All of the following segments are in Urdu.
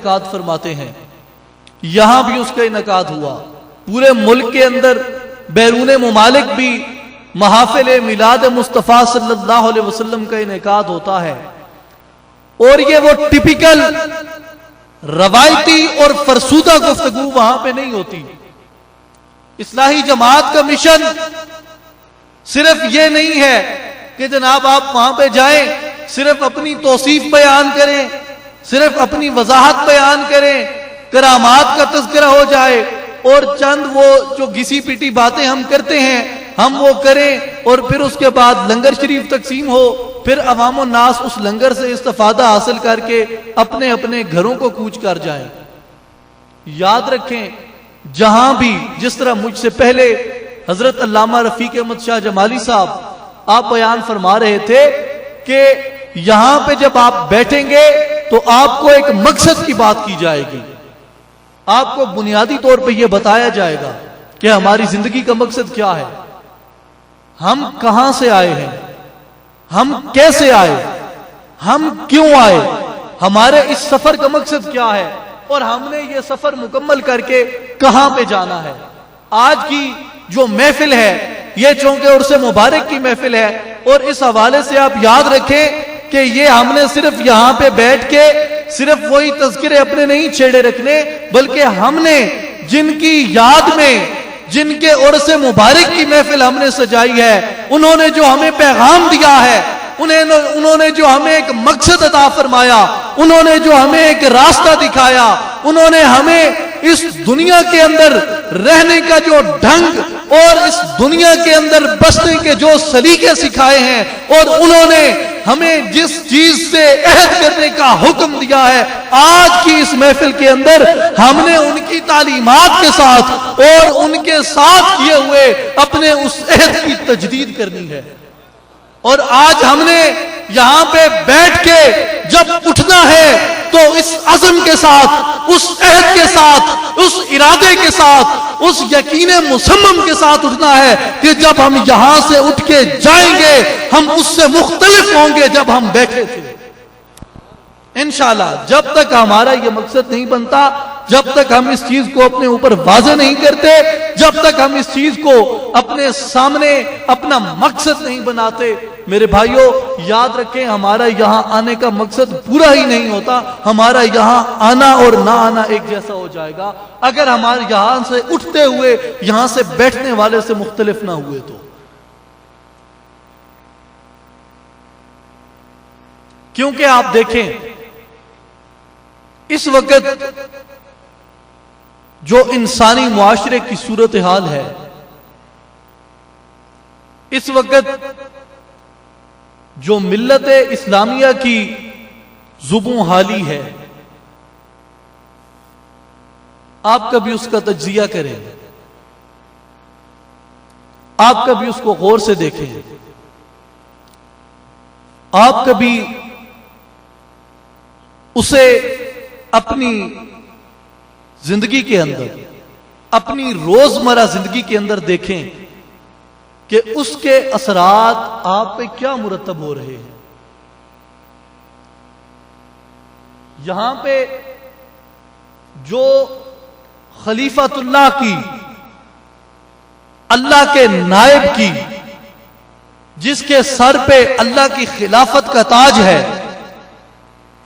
انعقاد فرماتے ہیں، یہاں بھی اس کا انعقاد ہوا. پورے ملک کے اندر بیرون ممالک بھی محافل میلاد مصطفیٰ صلی اللہ علیہ وسلم کا انعقاد ہوتا ہے. اور یہ وہ ٹپیکل روایتی اور فرسودہ گفتگو وہاں پہ نہیں ہوتی. اصلاحی جماعت کا مشن صرف یہ نہیں ہے کہ جناب آپ وہاں پہ جائیں، صرف اپنی توصیف بیان کریں، صرف اپنی وضاحت بیان کریں، کرامات کا تذکرہ ہو جائے اور چند وہ جو گھسی پیٹی باتیں ہم کرتے ہیں ہم وہ کریں، اور پھر اس کے بعد لنگر شریف تقسیم ہو، پھر عوام الناس اس لنگر سے استفادہ حاصل کر کے اپنے اپنے گھروں کو کوچ کر جائیں. یاد رکھیں، جہاں بھی جس طرح مجھ سے پہلے حضرت علامہ رفیق احمد شاہ جمالی صاحب آپ بیان فرما رہے تھے کہ یہاں پہ جب آپ بیٹھیں گے تو آپ کو ایک مقصد کی بات کی جائے گی، آپ کو بنیادی طور پہ یہ بتایا جائے گا کہ ہماری زندگی کا مقصد کیا ہے، ہم کہاں سے آئے ہیں، ہم کیسے آئے، ہم کیوں آئے، ہمارے اس سفر کا مقصد کیا ہے، اور ہم نے یہ سفر مکمل کر کے کہاں پہ جانا ہے. آج کی جو محفل ہے یہ چونکہ عرس مبارک کی محفل ہے، اور اس حوالے سے آپ یاد رکھیں کہ یہ ہم نے صرف یہاں پہ بیٹھ کے صرف وہی تذکرے اپنے نہیں چھیڑے رکھنے، بلکہ ہم نے جن کی یاد میں جن کے عرس مبارک کی محفل ہم نے سجائی ہے، انہوں نے جو ہمیں پیغام دیا ہے، انہوں نے جو ہمیں ایک مقصد عطا فرمایا، انہوں نے جو ہمیں ایک راستہ دکھایا، انہوں نے ہمیں اس دنیا کے اندر رہنے کا جو ڈھنگ اور اس دنیا کے اندر بسنے کے جو سلیقے سکھائے ہیں، اور انہوں نے ہمیں جس چیز سے عہد کرنے کا حکم دیا ہے، آج کی اس محفل کے اندر ہم نے ان کی تعلیمات کے ساتھ اور ان کے ساتھ کیے ہوئے اپنے اس عہد کی تجدید کرنی ہے. اور آج ہم نے یہاں پہ بیٹھ کے جب اٹھنا ہے تو اس عزم کے ساتھ، اس عہد کے ساتھ، اس ارادے کے ساتھ، اس یقین مصمم کے ساتھ اٹھنا ہے کہ جب ہم یہاں سے اٹھ کے جائیں گے ہم اس سے مختلف ہوں گے جب ہم بیٹھے تھے. انشاءاللہ جب تک ہمارا یہ مقصد نہیں بنتا، جب تک ہم اس چیز کو اپنے اوپر واضح نہیں کرتے، جب تک ہم اس چیز کو اپنے سامنے اپنا مقصد نہیں بناتے، میرے بھائیوں یاد رکھیں ہمارا یہاں آنے کا مقصد پورا ہی نہیں ہوتا. ہمارا یہاں آنا اور نہ آنا ایک جیسا ہو جائے گا اگر ہمارے یہاں سے اٹھتے ہوئے یہاں سے بیٹھنے والے سے مختلف نہ ہوئے تو. کیونکہ آپ دیکھیں اس وقت جو انسانی معاشرے کی صورتحال ہے، اس وقت جو ملت اسلامیہ کی زبوں حالی ہے، آپ کبھی اس کا تجزیہ کریں، آپ کبھی اس کو غور سے دیکھیں، آپ کبھی اسے اپنی زندگی کے اندر، اپنی روزمرہ زندگی کے اندر دیکھیں کہ اس کے اثرات آپ پہ کیا مرتب ہو رہے ہیں. یہاں پہ جو خلیفۃ اللہ کی، اللہ کے نائب کی، جس کے سر پہ اللہ کی خلافت کا تاج ہے،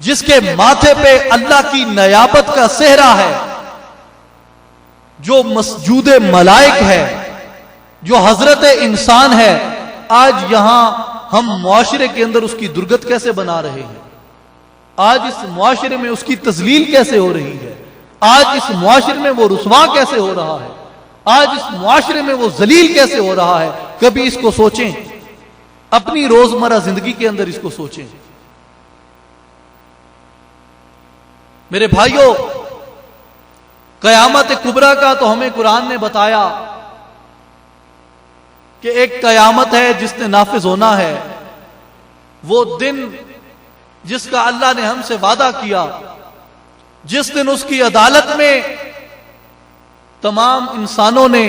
جس کے ماتھے پہ اللہ کی نیابت کا صحرا ہے، جو مسجود ملائک ہے، جو حضرت انسان ہے، آج یہاں ہم معاشرے کے اندر اس کی درگت کیسے بنا رہے ہیں، آج اس معاشرے میں اس کی تذلیل کیسے ہو رہی ہے، آج اس معاشرے میں وہ رسوا کیسے ہو رہا ہے، آج اس معاشرے میں وہ ذلیل کیسے ہو رہا ہے. کبھی اس کو سوچیں، اپنی روزمرہ زندگی کے اندر اس کو سوچیں. میرے بھائیوں قیامت کبریٰ کا تو ہمیں قرآن نے بتایا کہ ایک قیامت ہے جس نے نافذ ہونا ہے، وہ دن جس کا اللہ نے ہم سے وعدہ کیا، جس دن اس کی عدالت میں تمام انسانوں نے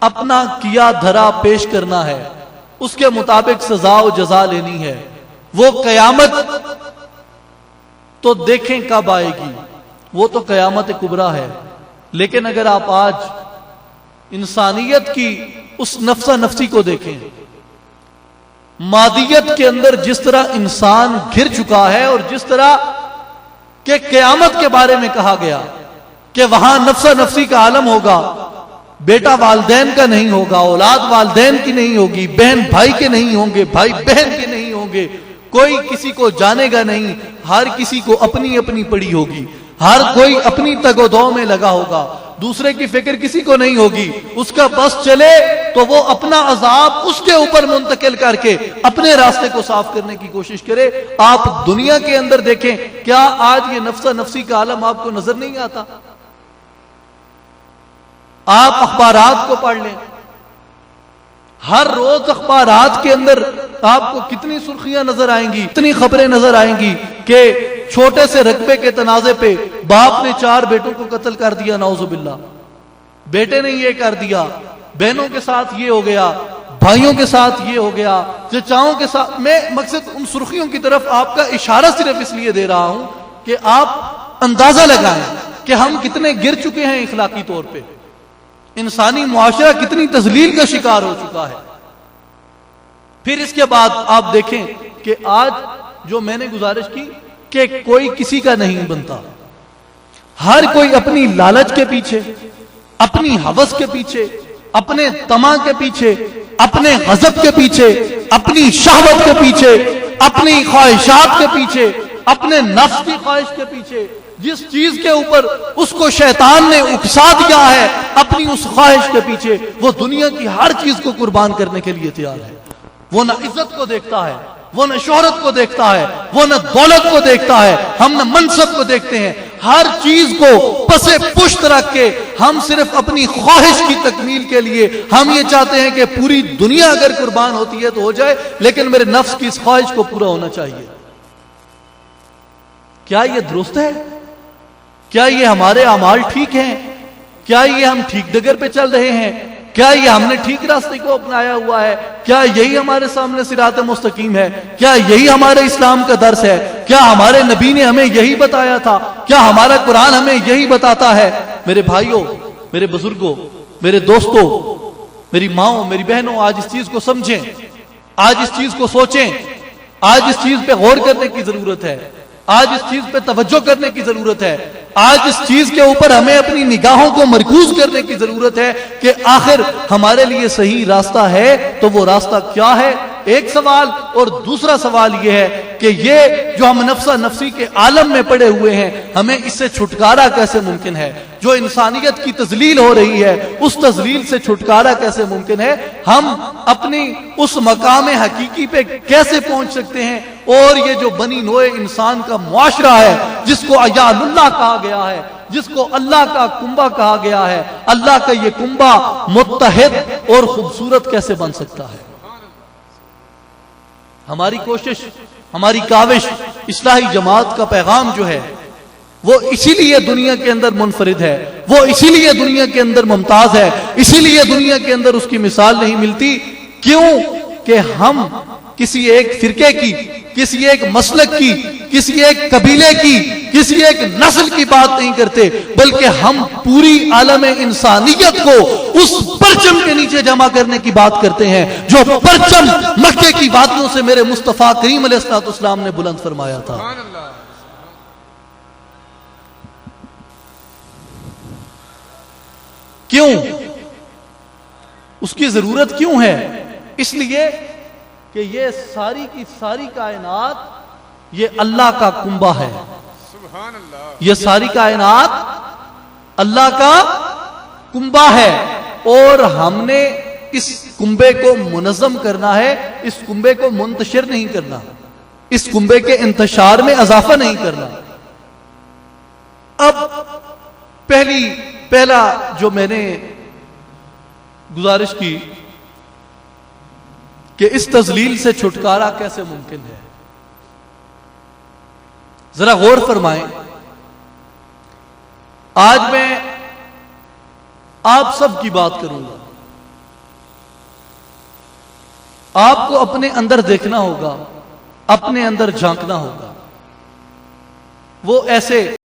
اپنا کیا دھرا پیش کرنا ہے، اس کے مطابق سزا و جزا لینی ہے. وہ قیامت تو دیکھیں کب آئے گی، وہ تو قیامت کبریٰ ہے. لیکن اگر آپ آج انسانیت کی اس نفسا نفسی کو دیکھیں، مادیت کے اندر جس طرح انسان گر چکا ہے، اور جس طرح کہ قیامت کے بارے میں کہا گیا کہ وہاں نفسا نفسی کا عالم ہوگا، بیٹا والدین کا نہیں ہوگا، اولاد والدین کی نہیں ہوگی، بہن بھائی کے نہیں ہوں گے، بھائی بہن کے نہیں ہوں گے، کوئی کسی کو جانے گا نہیں، ہر کسی کو اپنی اپنی پڑی ہوگی، ہر کوئی اپنی تگ و دو میں لگا ہوگا، دوسرے کی فکر کسی کو نہیں ہوگی، اس کا بس چلے تو وہ اپنا عذاب اس کے اوپر منتقل کر کے اپنے راستے کو صاف کرنے کی کوشش کرے. آپ دنیا کے اندر دیکھیں، کیا آج یہ نفسا نفسی کا عالم آپ کو نظر نہیں آتا؟ آپ اخبارات کو پڑھ لیں، ہر روز اخبارات کے اندر آپ کو کتنی سرخیاں نظر آئیں گی، کتنی خبریں نظر آئیں گی کہ چھوٹے سے رقبے کے تنازع پہ باپ نے 4 بیٹوں کو قتل کر دیا، نعوذ باللہ، بیٹے نے یہ کر دیا، بہنوں کے ساتھ یہ ہو گیا، بھائیوں کے ساتھ یہ ہو گیا، چچاؤں کے ساتھ. میں مقصد ان سرخیوں کی طرف آپ کا اشارہ صرف اس لیے دے رہا ہوں کہ آپ اندازہ لگائیں کہ ہم کتنے گر چکے ہیں اخلاقی طور پہ، انسانی معاشرہ کتنی تذلیل کا شکار ہو چکا ہے. پھر اس کے بعد آپ دیکھیں کہ آج جو میں نے گزارش کی کہ کوئی کسی کا نہیں بنتا، ہر کوئی اپنی لالچ کے پیچھے، اپنی ہوس کے پیچھے، اپنے طمع کے پیچھے، اپنے غضب کے پیچھے، اپنی شہوت کے پیچھے، اپنی خواہشات کے پیچھے، اپنے نفس کی خواہش کے پیچھے، جس چیز کے اوپر اس کو شیطان نے اکسا دیا ہے، اپنی اس خواہش کے پیچھے وہ دنیا کی ہر چیز کو قربان کرنے کے لیے تیار ہے. وہ نہ عزت کو دیکھتا ہے، وہ نہ شہرت کو دیکھتا ہے، وہ نہ دولت کو دیکھتا ہے، ہم نہ منصب کو دیکھتے ہیں. ہر چیز کو پسے پشت رکھ کے ہم صرف اپنی خواہش کی تکمیل کے لیے ہم یہ چاہتے ہیں کہ پوری دنیا اگر قربان ہوتی ہے تو ہو جائے، لیکن میرے نفس کی اس خواہش کو پورا ہونا چاہیے. کیا یہ درست ہے؟ کیا یہ ہمارے اعمال ٹھیک ہیں؟ کیا یہ ہم ٹھیک ڈگر پہ چل رہے ہیں؟ کیا یہ ہم نے ٹھیک راستے کو اپنایا ہوا ہے؟ کیا یہی ہمارے سامنے صراط مستقیم ہے؟ کیا یہی ہمارے اسلام کا درس ہے؟ کیا ہمارے نبی نے ہمیں یہی بتایا تھا؟ کیا ہمارا قرآن ہمیں یہی بتاتا ہے؟ میرے بھائیوں، میرے بزرگوں، میرے دوستوں، میری ماؤں، میری بہنوں، آج اس چیز کو سمجھیں، آج اس چیز کو سوچیں، آج اس چیز پہ غور کرنے کی ضرورت ہے، آج اس چیز پہ توجہ کرنے کی ضرورت ہے، آج اس چیز کے اوپر ہمیں اپنی نگاہوں کو مرکوز کرنے کی ضرورت ہے کہ آخر ہمارے لیے صحیح راستہ ہے تو وہ راستہ کیا ہے؟ ایک سوال. اور دوسرا سوال یہ ہے کہ یہ جو ہم نفسا نفسی کے عالم میں پڑے ہوئے ہیں، ہمیں اس سے چھٹکارا کیسے ممکن ہے؟ جو انسانیت کی تذلیل ہو رہی ہے، اس تذلیل سے چھٹکارا کیسے ممکن ہے؟ ہم اپنی اس مقام حقیقی پہ کیسے پہنچ سکتے ہیں؟ اور یہ جو بنی نوع انسان کا معاشرہ ہے، جس کو عیال اللہ کہا گیا ہے، جس کو اللہ کا کنبہ کہا گیا ہے، اللہ کا یہ کنبہ متحد اور خوبصورت کیسے بن سکتا ہے؟ ہماری کوشش، ہماری کاوش، اصلاحی جماعت کا پیغام جو ہے وہ اسی لیے دنیا کے اندر منفرد ہے، وہ اسی لیے دنیا کے اندر ممتاز ہے، اسی لیے دنیا کے اندر اس کی مثال نہیں ملتی. کیوں کہ ہم کسی ایک فرقے کی، کسی ایک مسلک کی، کسی ایک قبیلے کی، کسی ایک نسل کی بات نہیں کرتے، بلکہ ہم پوری عالم انسانیت کو اس پرچم کے نیچے جمع کرنے کی بات کرتے ہیں جو پرچم مکے کی وادیوں سے میرے مصطفیٰ کریم علیہ السلام نے بلند فرمایا تھا. کیوں؟ اس کی ضرورت کیوں ہے؟ اس لیے کہ یہ ساری کی ساری کائنات یہ اللہ کا کنبہ ہے. سبحان اللہ. یہ ساری کائنات اللہ کا کنبہ ہے، اور ہم نے اس کنبے کو منظم کرنا ہے، اس کنبے کو منتشر نہیں کرنا، اس کنبے کے انتشار میں اضافہ نہیں کرنا. اب پہلا جو میں نے گزارش کی کہ اس تذلیل سے چھٹکارا کیسے ممکن ہے، ذرا غور فرمائیں. آج میں آپ سب کی بات کروں گا. آپ کو اپنے اندر دیکھنا ہوگا، اپنے اندر جھانکنا ہوگا. وہ ایسے